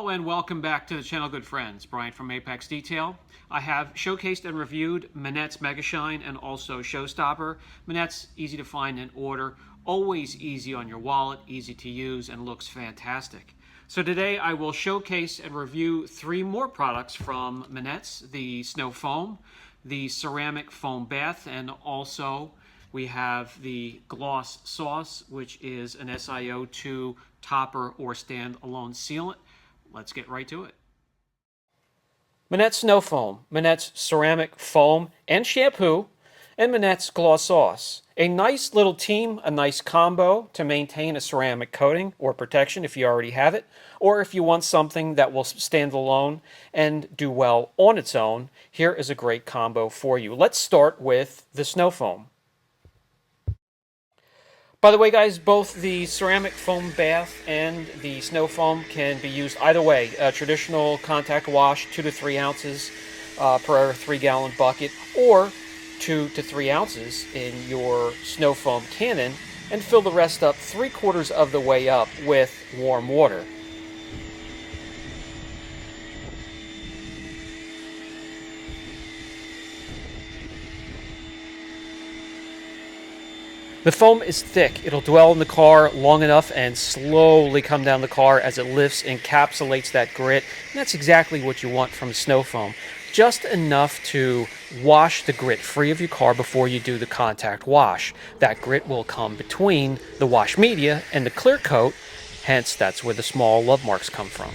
Hello and welcome back to the channel, good friends. Brian from Apex Detail. I have showcased and reviewed Mannett's Mega Shine and also Showstopper. Mannett's easy to find and order, always easy on your wallet, easy to use, and looks fantastic. So today I will showcase and review three more products from Mannett's: the Snow Foam, the Ceramic Foam Bath, and also we have the Gloss Sauce, which is an Sio2 topper or stand-alone sealant. Let's get right to it. Mannett's Snow Foam, Mannett's Ceramic Foam and Shampoo, and Mannett's Gloss Sauce. A nice little team, a nice combo to maintain a ceramic coating or protection if you already have it, or if you want something that will stand alone and do well on its own, here is a great combo for you. Let's start with the Snow Foam. By the way, guys, both the ceramic foam bath and the snow foam can be used either way. A traditional contact wash, 2 to 3 ounces per 3-gallon bucket, or 2 to 3 ounces in your snow foam cannon, and fill the rest up 3/4 of the way up with warm water. The foam is thick. It'll dwell in the car long enough and slowly come down the car as it lifts, encapsulates that grit. And that's exactly what you want from snow foam. Just enough to wash the grit free of your car before you do the contact wash. That grit will come between the wash media and the clear coat, hence that's where the small love marks come from.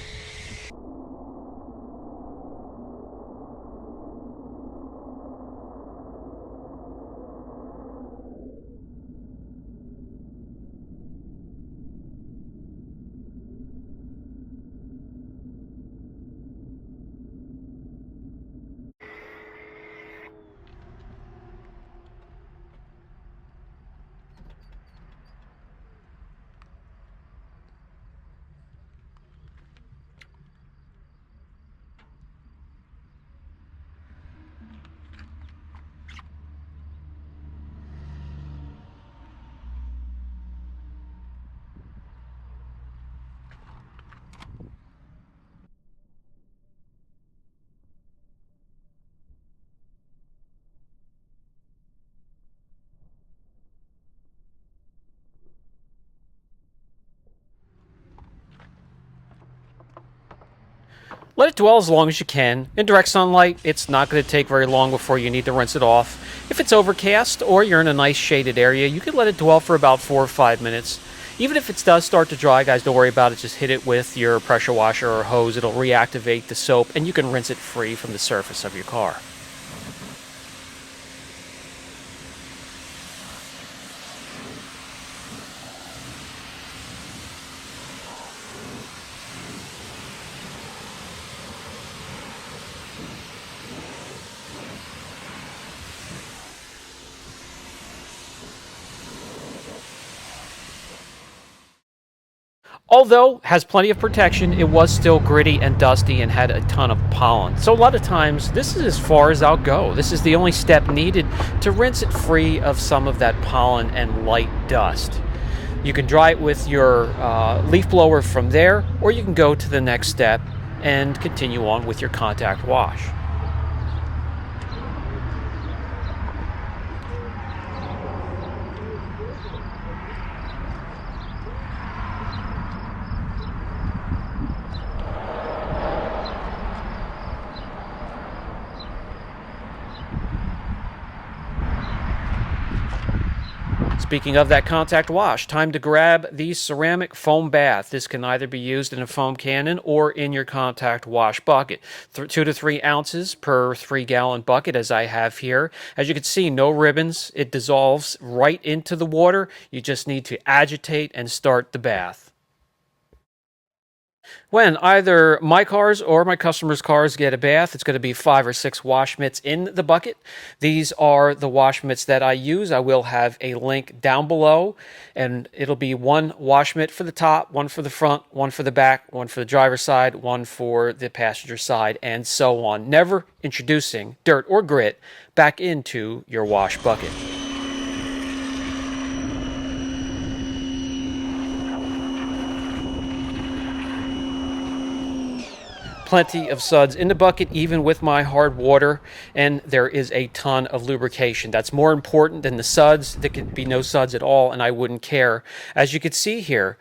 Let it dwell as long as you can. In direct sunlight, it's not going to take very long before you need to rinse it off. If it's overcast or you're in a nice shaded area, you can let it dwell for about 4 or 5 minutes. Even if it does start to dry, guys, don't worry about it. Just hit it with your pressure washer or hose. It'll reactivate the soap, and you can rinse it free from the surface of your car. Although has plenty of protection, it was still gritty and dusty and had a ton of pollen. So a lot of times, this is as far as I'll go. This is the only step needed to rinse it free of some of that pollen and light dust. You can dry it with your leaf blower from there, or you can go to the next step and continue on with your contact wash. Speaking of that contact wash, time to grab the ceramic foam bath. This can either be used in a foam cannon or in your contact wash bucket. 2 to 3 ounces per 3-gallon bucket, as I have here. As you can see, no ribbons. It dissolves right into the water. You just need to agitate and start the bath. When either my cars or my customers' cars get a bath, it's going to be 5 or 6 wash mitts in the bucket. These are the wash mitts that I use. I will have a link down below, and it'll be 1 wash mitt for the top, 1 for the front, 1 for the back, 1 for the driver's side, 1 for the passenger side, and so on. Never introducing dirt or grit back into your wash bucket. plenty of suds in the bucket, even with my hard water, and there is a ton of lubrication. That's more important than the suds. There could be no suds at all, and I wouldn't care. As you can see here,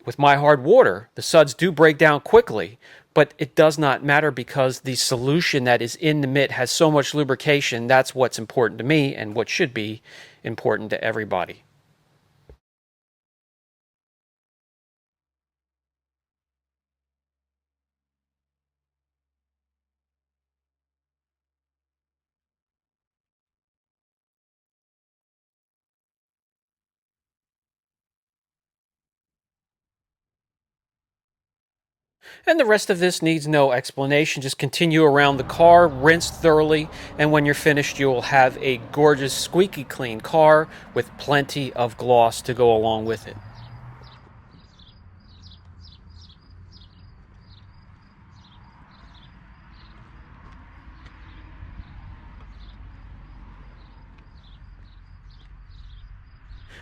with my hard water, the suds do break down quickly, but it does not matter because the solution that is in the mitt has so much lubrication. That's what's important to me and what should be important to everybody. And the rest of this needs no explanation. Just continue around the car, rinse thoroughly, and when you're finished, you will have a gorgeous, squeaky clean car with plenty of gloss to go along with it.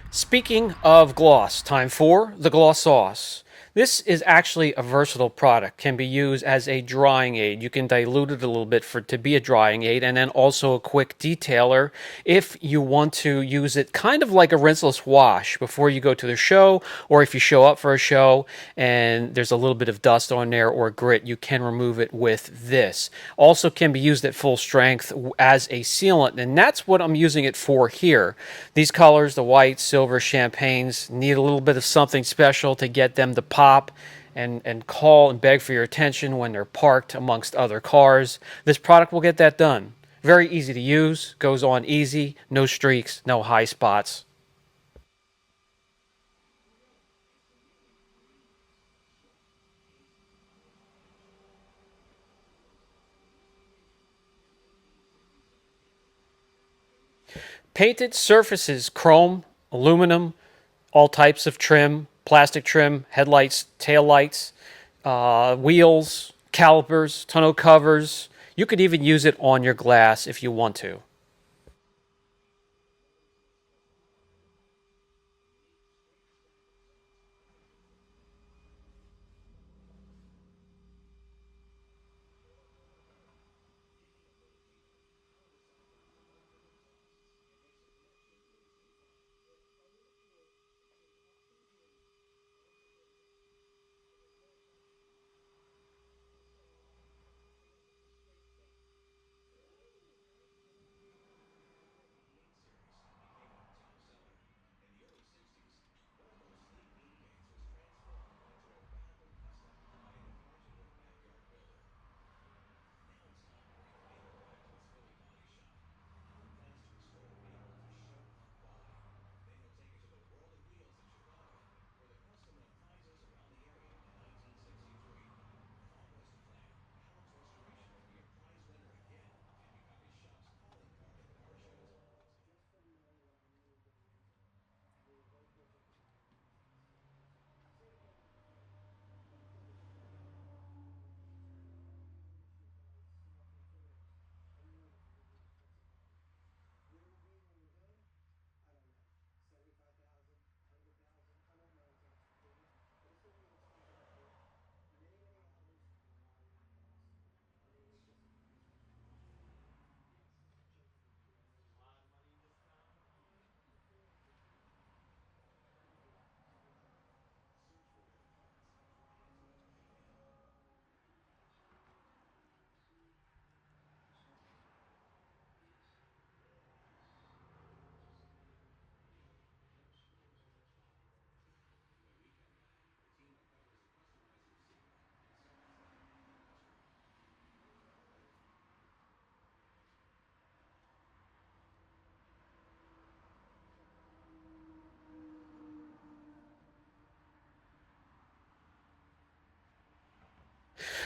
Speaking of gloss, time for the gloss sauce. This is actually a versatile product, can be used as a drying aid. You can dilute it a little bit for to be a drying aid, and then also a quick detailer if you want to use it kind of like a rinseless wash before you go to the show, or if you show up for a show and there's a little bit of dust on there or grit, you can remove it with this. Also can be used at full strength as a sealant, and that's what I'm using it for here. These colors, the white, silver, champagnes, need a little bit of something special to get them to pop and call and beg for your attention when they're parked amongst other cars. This product will get that done. Very easy to use, goes on easy, no streaks, no high spots. Painted surfaces, chrome, aluminum, all types of trim, plastic trim, headlights, taillights, wheels, calipers, tonneau covers. You could even use it on your glass if you want to.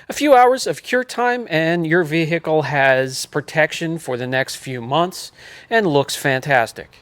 A few hours of cure time, and your vehicle has protection for the next few months and looks fantastic.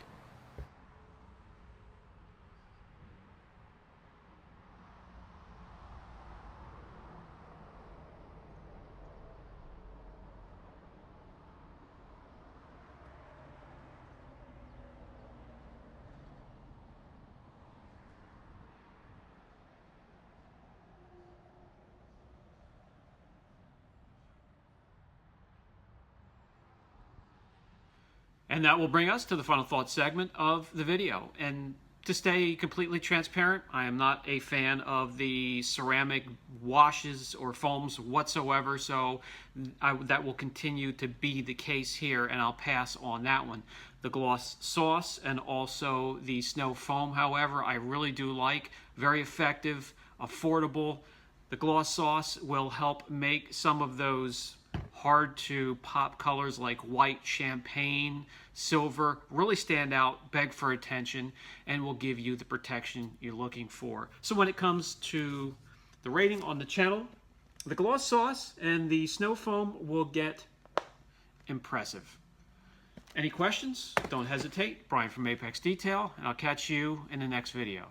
And that will bring us to the final thought segment of the video. And to stay completely transparent, I am not a fan of the ceramic washes or foams whatsoever, so that will continue to be the case here, and I'll pass on that one. The gloss sauce and also the snow foam, however, I really do like. Very effective, affordable. The gloss sauce will help make some of those hard to pop colors like white, champagne, silver really stand out, beg for attention, and will give you the protection you're looking for. So when it comes to the rating on the channel, the gloss sauce and the snow foam will get impressive. Any questions? Don't hesitate. Brian from Apex Detail, and I'll catch you in the next video.